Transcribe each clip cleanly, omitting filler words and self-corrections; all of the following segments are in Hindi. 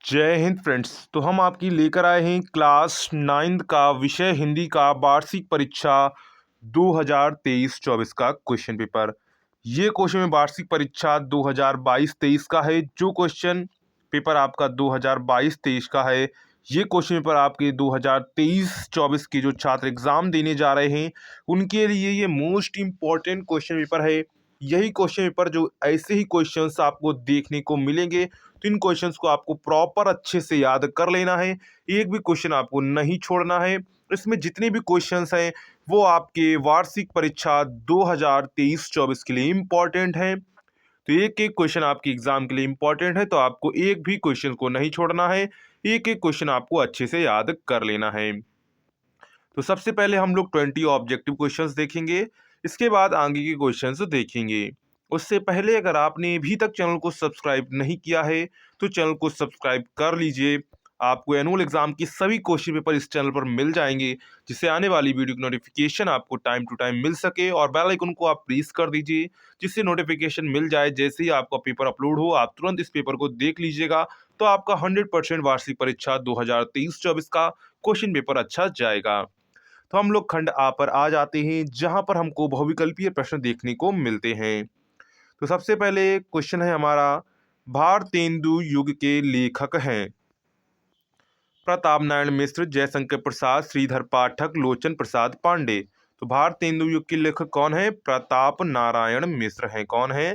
जय हिंद फ्रेंड्स। तो हम आपकी लेकर आए हैं क्लास 9th का विषय हिंदी का वार्षिक परीक्षा 2023-24 का क्वेश्चन पेपर। ये क्वेश्चन में वार्षिक परीक्षा 2022-23 का है। जो क्वेश्चन पेपर आपका 2022-23 का है, ये क्वेश्चन पेपर आपके 2023-24 के जो छात्र एग्जाम देने जा रहे हैं उनके लिए ये मोस्ट इम्पॉर्टेंट क्वेश्चन पेपर है। यही क्वेश्चन पेपर जो ऐसे ही क्वेश्चंस आपको देखने को मिलेंगे, तो इन क्वेश्चंस को आपको प्रॉपर अच्छे से याद कर लेना है। एक भी क्वेश्चन आपको नहीं छोड़ना है। इसमें जितने भी क्वेश्चंस हैं वो आपके वार्षिक परीक्षा 2023-24 के लिए इम्पॉर्टेंट हैं। तो एक एक क्वेश्चन आपके एग्जाम के लिए इम्पॉर्टेंट है, तो आपको एक भी क्वेश्चन को नहीं छोड़ना है। एक एक क्वेश्चन आपको अच्छे से याद कर लेना है। तो सबसे पहले हम लोग 20 ऑब्जेक्टिव क्वेश्चंस देखेंगे, इसके बाद आगे के क्वेश्चंस देखेंगे। उससे पहले अगर आपने अभी तक चैनल को सब्सक्राइब नहीं किया है तो चैनल को सब्सक्राइब कर लीजिए। आपको एनुअल एग्जाम की सभी क्वेश्चन पेपर इस चैनल पर मिल जाएंगे, जिससे आने वाली वीडियो की नोटिफिकेशन आपको टाइम टू टाइम मिल सके, और बेल आइकन को आप प्रेस कर दीजिए जिससे नोटिफिकेशन मिल जाए। जैसे ही आपका पेपर अपलोड हो आप तुरंत इस पेपर को देख लीजिएगा, तो आपका 100% वार्षिक परीक्षा 2023-24 का क्वेश्चन पेपर अच्छा जाएगा। तो हम लोग खंड आ पर आ जाते हैं, जहां पर हमको बहुविकल्पीय प्रश्न देखने को मिलते हैं। तो सबसे पहले क्वेश्चन है हमारा, भारतेंदु युग के लेखक हैं? प्रताप नारायण मिश्र, जयशंकर प्रसाद, श्रीधर पाठक, लोचन प्रसाद पांडे। तो भारतेंदु युग के लेखक कौन है? प्रताप नारायण मिश्र हैं। कौन है?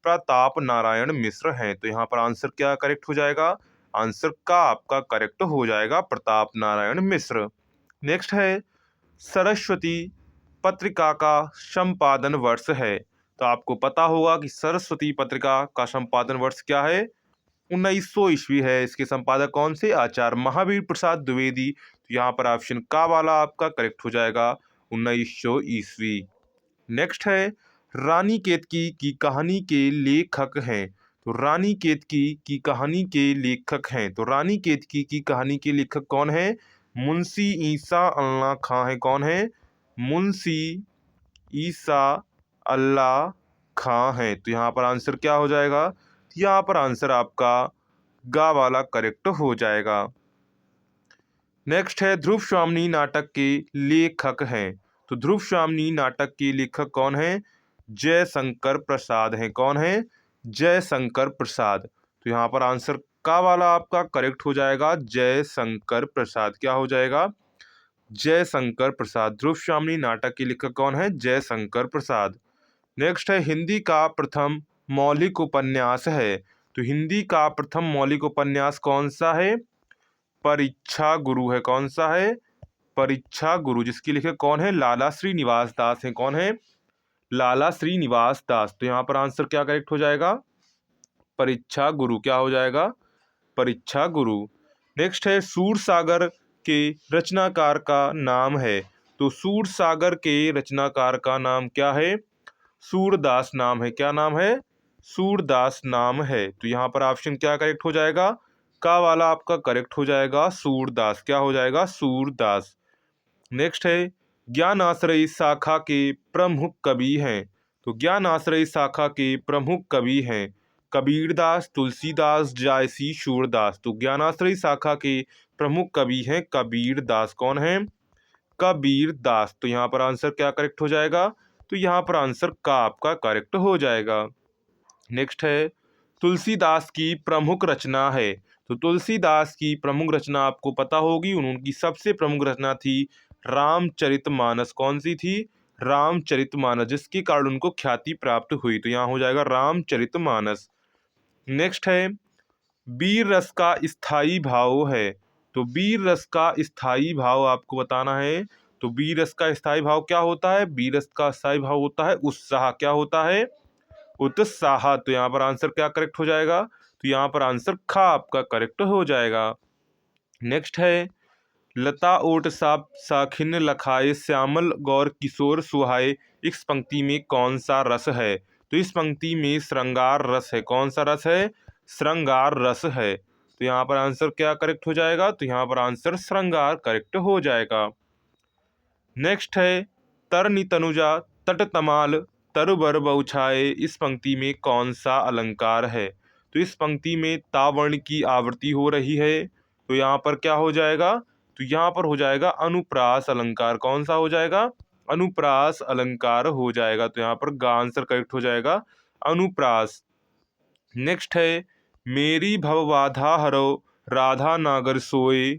प्रताप नारायण मिश्र हैं। तो यहाँ पर आंसर क्या करेक्ट हो जाएगा? आंसर का आपका करेक्ट हो जाएगा प्रताप नारायण मिश्र। नेक्स्ट है, सरस्वती पत्रिका का संपादन वर्ष है? तो आपको पता होगा कि सरस्वती पत्रिका का संपादन वर्ष क्या है? 1900 ईस्वी है। इसके संपादक कौन से? आचार्य महावीर प्रसाद द्विवेदी। तो यहाँ पर ऑप्शन का वाला आपका करेक्ट हो जाएगा, 1900 ईस्वी। नेक्स्ट है, रानी केतकी की कहानी के लेखक हैं? तो रानी केतकी की कहानी के लेखक हैं, तो रानी केतकी की कहानी के लेखक कौन है? मुंशी ईसा अल्लाह खां है। कौन है? मुंशी ईसा अल्लाह खां है। तो यहाँ पर आंसर क्या हो जाएगा? यहाँ पर आंसर आपका गा वाला करेक्ट हो जाएगा। नेक्स्ट है, ध्रुव स्वामिनी नाटक के लेखक हैं? तो ध्रुव स्वामिनी नाटक के लेखक कौन है? जयशंकर प्रसाद हैं। कौन है? जयशंकर प्रसाद। तो यहाँ पर आंसर का वाला आपका करेक्ट हो जाएगा, जयशंकर प्रसाद। क्या हो जाएगा? जयशंकर प्रसाद। ध्रुव स्वामिनी नाटक के लेखक कौन है? जयशंकर प्रसाद। नेक्स्ट है, हिंदी का प्रथम मौलिक उपन्यास है? तो हिंदी का प्रथम मौलिक उपन्यास कौन सा है? परीक्षा गुरु है। कौन सा है? परीक्षा गुरु, जिसके लेखक कौन है? लाला श्रीनिवास दास है। कौन है? लाला श्रीनिवास दास। तो यहाँ पर आंसर क्या करेक्ट हो जाएगा? परीक्षा गुरु। क्या हो जाएगा? परीक्षा गुरु। नेक्स्ट है, सूर सागर के रचनाकार का नाम है? तो सूर सागर के रचनाकार का नाम क्या है? सूरदास नाम है। क्या नाम है? सूरदास नाम है। तो यहाँ पर ऑप्शन क्या करेक्ट हो जाएगा? का वाला आपका करेक्ट हो जाएगा, सूरदास। क्या हो जाएगा? सूरदास। नेक्स्ट है, ज्ञान आश्रयी शाखा के प्रमुख कवि हैं? तो ज्ञान आश्रयी शाखा के प्रमुख कवि हैं कबीरदास, तुलसीदास, जायसी, सूरदास। तो ज्ञान आश्रयी शाखा के प्रमुख कवि हैं कबीरदास। कौन है? कबीरदास। तो यहाँ पर आंसर क्या करेक्ट हो जाएगा? तो यहाँ पर आंसर का आपका करेक्ट हो जाएगा। नेक्स्ट है, तुलसीदास की प्रमुख रचना है? तो तुलसीदास की प्रमुख रचना आपको पता होगी, उनकी सबसे प्रमुख रचना थी रामचरितमानस। कौन सी थी? रामचरितमानस, जिसके कारण उनको ख्याति प्राप्त हुई। तो यहाँ हो जाएगा रामचरितमानस। नेक्स्ट है, वीर रस का स्थायी भाव है? तो वीर रस का स्थायी भाव आपको बताना है। तो वीर रस का स्थायी भाव क्या होता है? वीर रस का स्थायी भाव होता है उत्साह। क्या होता है? उत्साह। तो यहाँ पर आंसर क्या करेक्ट हो जाएगा? तो यहाँ पर आंसर खा आपका करेक्ट हो जाएगा। नेक्स्ट है, लता ओट साप साखिन लखाए श्यामल गौर किशोर सुहाए, इस पंक्ति में कौन सा रस है? तो इस पंक्ति में श्रृंगार रस है। कौन सा रस है? श्रृंगार रस है। तो यहाँ पर आंसर क्या करेक्ट हो जाएगा? तो यहाँ पर आंसर श्रृंगार करेक्ट हो जाएगा। नेक्स्ट है, तरनी तनुजा तट तमाल तरुबर बहुछाए, इस पंक्ति में कौन सा अलंकार है? तो इस पंक्ति में ता वर्ण की आवृत्ति हो रही है, तो यहाँ पर क्या हो जाएगा, तो यहाँ पर हो जाएगा अनुप्रास अलंकार। कौन सा हो जाएगा, अनुप्रास अलंकार हो जाएगा। तो यहाँ पर गा आंसर करेक्ट हो जाएगा, अनुप्रास। नेक्स्ट है, मेरी भवबाधा हरो राधा नागर सोए,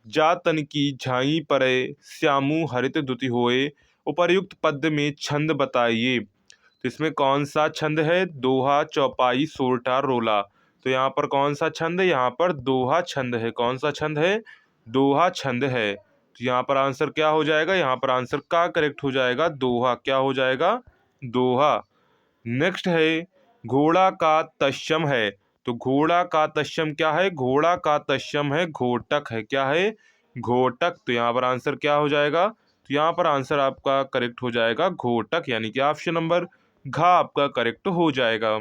जा तन की झाई परे श्यामू हरित दुति होए। उपर्युक्त पद में छंद बताइए। तो इसमें कौन सा छंद है, दोहा, चौपाई, सोरठा, रोला। तो यहाँ पर कौन सा छंद है, यहाँ पर दोहा छंद है। कौन सा छंद है, दोहा छंद है। तो यहाँ पर आंसर क्या हो जाएगा, यहाँ पर आंसर का करेक्ट हो जाएगा, दोहा। क्या हो जाएगा, दोहा। नेक्स्ट है, घोड़ा का तस्यम है। तो घोड़ा का तस्यम क्या है, घोड़ा का तस्यम है घोटक है। क्या है, घोटक। तो यहाँ पर आंसर क्या हो जाएगा, तो यहाँ पर आंसर आपका करेक्ट हो जाएगा घोटक, यानी कि ऑप्शन नंबर घ आपका करेक्ट हो जाएगा।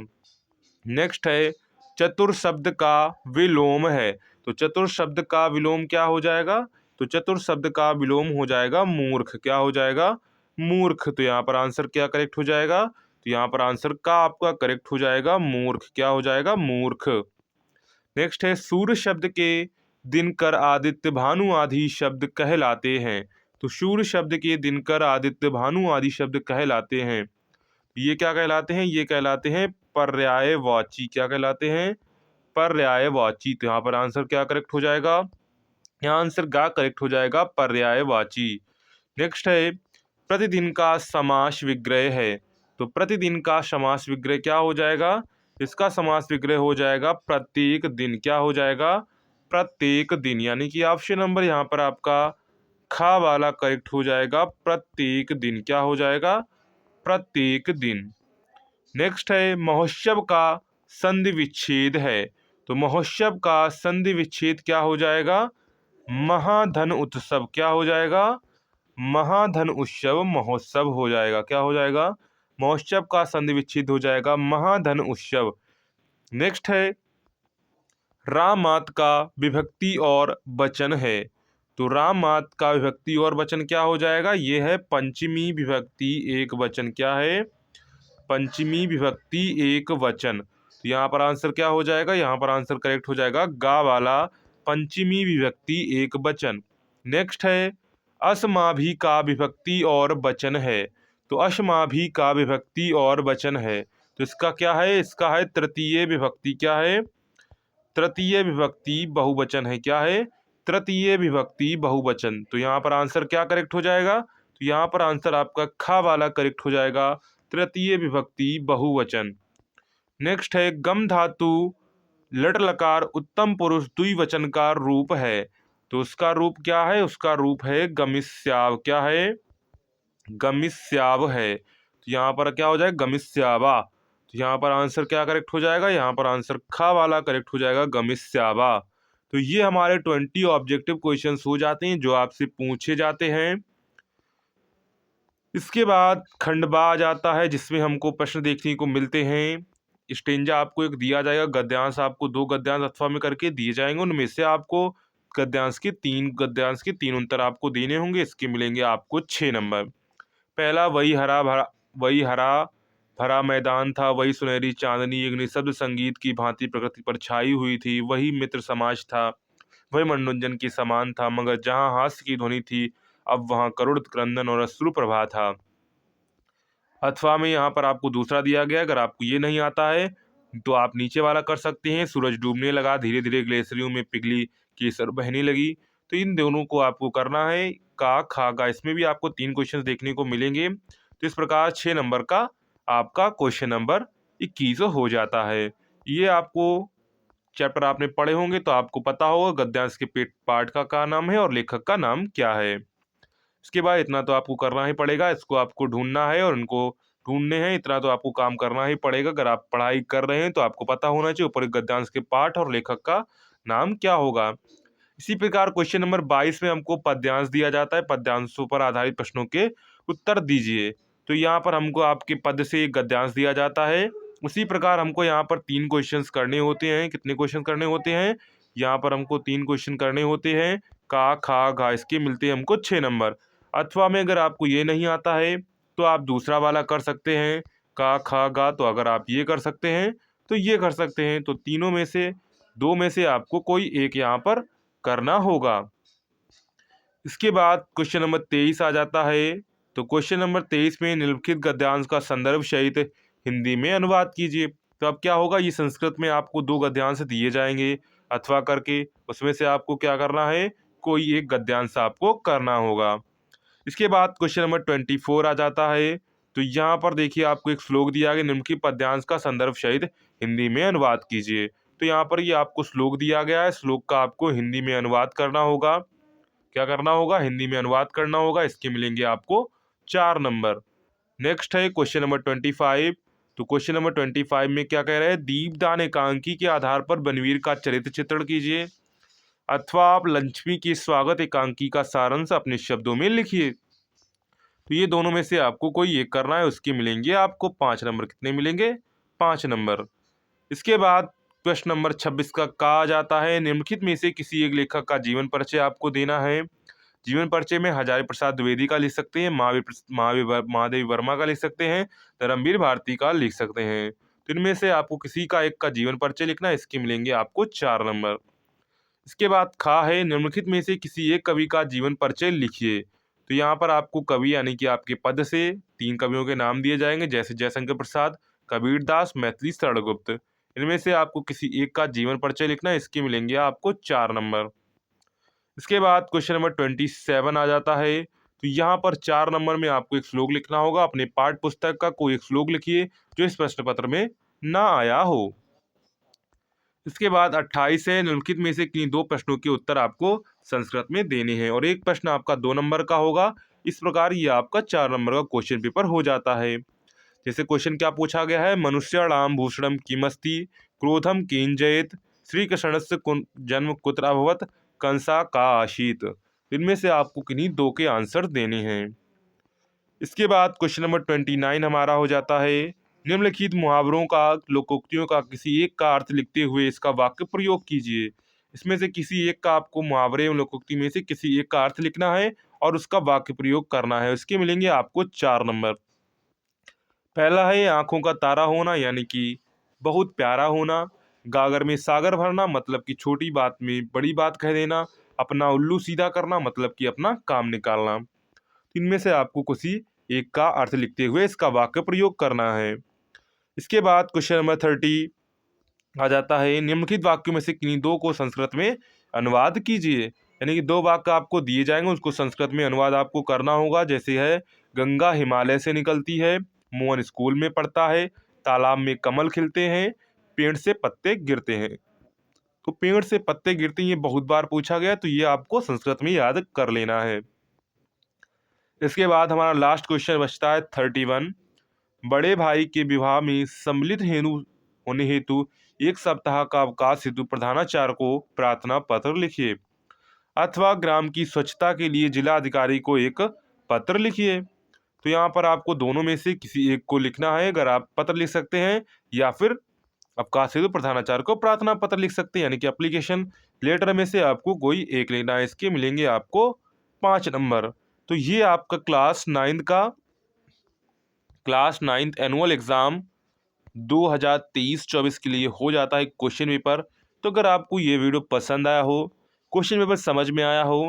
नेक्स्ट है, चतुर शब्द का विलोम है। तो चतुर शब्द का विलोम क्या हो जाएगा, तो चतुर शब्द का विलोम हो जाएगा मूर्ख। क्या हो जाएगा, मूर्ख। तो यहाँ पर आंसर क्या करेक्ट हो जाएगा, तो यहाँ पर आंसर का आपका करेक्ट हो जाएगा मूर्ख। क्या हो जाएगा, मूर्ख। नेक्स्ट है, सूर्य शब्द के दिनकर आदित्य भानु आदि शब्द कहलाते हैं। तो सूर्य शब्द के दिनकर आदित्य भानु आदि शब्द कहलाते हैं। ये क्या कहलाते हैं, ये कहलाते हैं पर्यायवाची। क्या कहलाते हैं, पर्यायवाची। तो यहाँ पर आंसर क्या करेक्ट हो जाएगा, यहाँ आंसर गा करेक्ट हो जाएगा, पर्यायवाची। नेक्स्ट है, प्रतिदिन का समास विग्रह है। तो प्रतिदिन का समास विग्रह क्या हो जाएगा, इसका समास विग्रह हो जाएगा प्रत्येक दिन। क्या हो जाएगा, प्रत्येक दिन, यानी कि ऑप्शन नंबर यहाँ पर आपका खा वाला करेक्ट हो जाएगा, प्रत्येक दिन। क्या हो जाएगा, प्रत्येक दिन। नेक्स्ट है, महोत्सव का संधि विच्छेद है। तो महोत्सव का संधि विच्छेद क्या हो जाएगा, महाधन उत्सव। क्या हो जाएगा, महाधन उत्सव महोत्सव हो जाएगा। क्या हो जाएगा, महोत्सव का संधि विच्छेद हो जाएगा महाधन उत्सव। नेक्स्ट है, राम मात का विभक्ति और वचन है। तो राम मात का विभक्ति और वचन क्या हो जाएगा, ये है पंचमी विभक्ति एक वचन। क्या है, पंचमी विभक्ति एक वचन। तो यहाँ पर आंसर क्या हो जाएगा, यहाँ पर आंसर करेक्ट हो जाएगा गा वाला, पंचमी विभक्ति एक वचन। नेक्स्ट है, असमाभि का विभक्ति और वचन है। तो असमाभि का विभक्ति और वचन है, तो इसका क्या है, इसका है तृतीय विभक्ति। क्या है, तृतीय विभक्ति बहुवचन है। क्या है, तृतीय विभक्ति बहुवचन। तो यहाँ पर आंसर क्या करेक्ट हो जाएगा, तो यहाँ पर आंसर आपका खा वाला करेक्ट हो जाएगा, तृतीय विभक्ति बहुवचन। नेक्स्ट है, गम धातु लट लकार उत्तम पुरुष द्विवचन का रूप है। तो उसका रूप क्या है, उसका रूप है गमिष्याव। क्या है, गमिष्याव है। तो यहाँ पर क्या हो जाएगा, गमिष्यावा। तो यहाँ पर आंसर क्या करेक्ट हो जाएगा, यहाँ पर आंसर खा वाला करेक्ट हो जाएगा, गमिष्यावा। तो ये हमारे 20 ऑब्जेक्टिव क्वेश्चंस हो जाते हैं जो आपसे पूछे जाते हैं। इसके बाद खंडबा आ जाता है जिसमें हमको प्रश्न देखने को मिलते हैं। स्टेंजा आपको एक दिया जाएगा, गद्यांश आपको 2 गद्यांश अथवा में करके दिए जाएंगे, उनमें से आपको गद्यांश के 3 उत्तर आपको देने होंगे। इसके मिलेंगे आपको 6 नंबर। पहला, वही हरा भरा मैदान था, वही सुनहरी चांदनी एक निशब्द संगीत की भांति प्रकृति पर छाई हुई थी, वही मित्र समाज था, वही मनोरंजन के समान था, मगर जहाँ हास्य की ध्वनि थी अब वहाँ करुण क्रंदन और अश्रु प्रभा था। अथवा में यहाँ पर आपको दूसरा दिया गया, अगर आपको ये नहीं आता है तो आप नीचे वाला कर सकते हैं। सूरज डूबने लगा, धीरे धीरे ग्लेशियरों में पिघली केसर बहने लगी। तो इन दोनों को आपको करना है, का खा गा। इसमें भी आपको 3 क्वेश्चन देखने को मिलेंगे। तो इस प्रकार 6 नंबर का आपका क्वेश्चन नंबर 21 हो जाता है। ये आपको चैप्टर आपने पढ़े होंगे तो आपको पता होगा गद्यांश के पेट पाठ का क्या नाम है और लेखक का नाम क्या है। इसके बाद इतना तो आपको करना ही पड़ेगा, इसको आपको ढूंढना है और उनको ढूंढने हैं, इतना तो आपको काम करना ही पड़ेगा। अगर आप पढ़ाई कर रहे हैं तो आपको पता होना चाहिए ऊपर गद्यांश के पाठ और लेखक का नाम क्या होगा। इसी प्रकार क्वेश्चन नंबर 22 में हमको पद्यांश दिया जाता है, पद्यांशों पर आधारित प्रश्नों के उत्तर दीजिए। तो यहाँ पर हमको आपके पद से एक गद्यांश दिया जाता है। उसी प्रकार हमको यहाँ पर 3 क्वेश्चंस करने होते हैं। कितने क्वेश्चन करने होते हैं, यहाँ पर हमको 3 क्वेश्चन करने होते हैं। का खा घा, इसके मिलते हैं हमको 6 नंबर। अथवा में अगर आपको ये नहीं आता है तो आप दूसरा वाला कर सकते हैं, का खा गा। तो अगर आप ये कर सकते हैं तो ये कर सकते हैं। तो तीनों में से दो में से आपको कोई एक यहाँ पर करना होगा। इसके बाद क्वेश्चन नंबर 23 आ जाता है। तो क्वेश्चन नंबर 23 में निम्नलिखित गद्यांश का संदर्भ सहित हिंदी में अनुवाद कीजिए। तो अब क्या होगा, ये संस्कृत में आपको दो गद्यांश दिए जाएंगे अथवा करके, उसमें से आपको क्या करना है, कोई एक गद्यांश आपको करना होगा। इसके बाद क्वेश्चन नंबर 24 आ जाता है। तो यहाँ पर देखिए आपको एक श्लोक दिया गया, निम्नलिखित पद्यांश का संदर्भ सहित हिंदी में अनुवाद कीजिए। तो यहाँ पर ये आपको श्लोक दिया गया है, श्लोक का आपको हिंदी में अनुवाद करना होगा। क्या करना होगा, हिंदी में अनुवाद करना होगा। इसके मिलेंगे आपको 4 नंबर। नेक्स्ट है क्वेश्चन नंबर 25। तो क्वेश्चन नंबर 25 में क्या कह रहे हैं, दीपदान एकांकी के आधार पर बनवीर का चरित्र चित्रण कीजिए, अथवा आप लक्ष्मी के स्वागत एकांकी का सारांश अपने शब्दों में लिखिए। तो ये दोनों में से आपको कोई एक करना है, उसके मिलेंगे आपको 5 नंबर। कितने मिलेंगे, 5 नंबर। इसके बाद प्रश्न नंबर 26 का कहा जाता है, निम्नलिखित में से किसी एक लेखक का जीवन परिचय आपको देना है। जीवन परिचय में हजारी प्रसाद द्विवेदी का लिख सकते हैं, महादेवी वर्मा का लिख सकते हैं, धर्मवीर भारती का लिख सकते हैं। तो इनमें से आपको किसी का एक का जीवन परिचय लिखना है, इसके मिलेंगे आपको 4 नंबर। इसके बाद खा है, निम्नलिखित में से किसी एक कवि का जीवन परिचय लिखिए। तो यहाँ पर आपको कवि यानी कि आपके पद से 3 कवियों के नाम दिए जाएंगे, जैसे जयशंकर प्रसाद, कबीर दास, मैथिली शरण गुप्त। इनमें से आपको किसी एक का जीवन परिचय लिखना है, इसके मिलेंगे आपको 4 नंबर। इसके बाद क्वेश्चन नंबर 27 आ जाता है। तो यहाँ पर 4 नंबर में आपको एक श्लोक लिखना होगा। अपने पाठ्य पुस्तक का कोई एक श्लोक लिखिए जो इस प्रश्न पत्र में ना आया हो। इसके बाद 28 है, निम्नलिखित में से किन्हीं दो प्रश्नों के उत्तर आपको संस्कृत में देने हैं और एक प्रश्न आपका 2 नंबर का होगा। इस प्रकार ये आपका 4 नंबर का क्वेश्चन पेपर हो जाता है। जैसे क्वेश्चन क्या पूछा गया है, मनुष्याणाम भूषणम किमस्ति, क्रोधम किंजयेत, श्री कृष्णस्य जन्म कुत्र अभवत, कंसा का आशीत। इनमें से आपको किन्हीं दो के आंसर देने हैं। इसके बाद क्वेश्चन नंबर 29 हमारा हो जाता है, निम्नलिखित मुहावरों का, लोकोक्तियों का किसी एक का अर्थ लिखते हुए इसका वाक्य प्रयोग कीजिए। इसमें से किसी एक का आपको मुहावरे एवं लोकोक्ति में से किसी एक का अर्थ लिखना है और उसका वाक्य प्रयोग करना है। उसके मिलेंगे आपको 4 नंबर। पहला है आंखों का तारा होना, यानी कि बहुत प्यारा होना। गागर में सागर भरना, मतलब कि छोटी बात में बड़ी बात कह देना। अपना उल्लू सीधा करना, मतलब कि अपना काम निकालना। इनमें से आपको किसी एक का अर्थ लिखते हुए इसका वाक्य प्रयोग करना है। इसके बाद क्वेश्चन नंबर 30 आ जाता है, निम्नलिखित वाक्यों में से किन्हीं दो को संस्कृत में अनुवाद कीजिए। यानी कि दो वाक्य आपको दिए जाएंगे, उसको संस्कृत में अनुवाद आपको करना होगा। जैसे है, गंगा हिमालय से निकलती है, मोहन स्कूल में पढ़ता है, तालाब में कमल खिलते हैं, पेड़ से पत्ते गिरते हैं। तो पेड़ से पत्ते गिरते हैं, ये बहुत बार पूछा गया, तो ये आपको संस्कृत में याद कर लेना है। इसके बाद हमारा लास्ट क्वेश्चन बचता है 31। बड़े भाई के विवाह में सम्मिलित होने हेतु 1 सप्ताह का अवकाश हेतु प्रधानाचार्य को प्रार्थना पत्र लिखिए, अथवा ग्राम की स्वच्छता के लिए जिला अधिकारी को एक पत्र लिखिए। तो यहाँ पर आपको दोनों में से किसी एक को लिखना है। अगर आप पत्र लिख सकते हैं या फिर अवकाश हेतु प्रधानाचार्य को प्रार्थना पत्र लिख सकते हैं, यानी कि एप्लीकेशन लेटर में से आपको कोई एक लेना है। इसके मिलेंगे आपको 5 नंबर। तो ये आपका क्लास नाइन्थ एनुअल एग्ज़ाम 2023-24 के लिए हो जाता है क्वेश्चन पेपर। तो अगर आपको ये वीडियो पसंद आया हो, क्वेश्चन पेपर समझ में आया हो,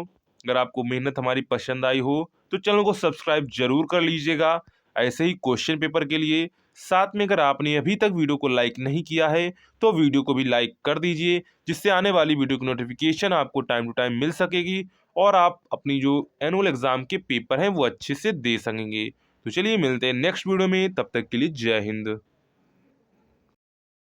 अगर आपको मेहनत हमारी पसंद आई हो, तो चैनल को सब्सक्राइब जरूर कर लीजिएगा ऐसे ही क्वेश्चन पेपर के लिए। साथ में अगर आपने अभी तक वीडियो को लाइक नहीं किया है तो वीडियो को भी लाइक कर दीजिए, जिससे आने वाली वीडियो की नोटिफिकेशन आपको टाइम टू टाइम मिल सकेगी और आप अपनी जो एनुअल एग्ज़ाम के पेपर हैं वो अच्छे से दे सकेंगे। तो चलिए मिलते हैं नेक्स्ट वीडियो में, तब तक के लिए जय हिंद।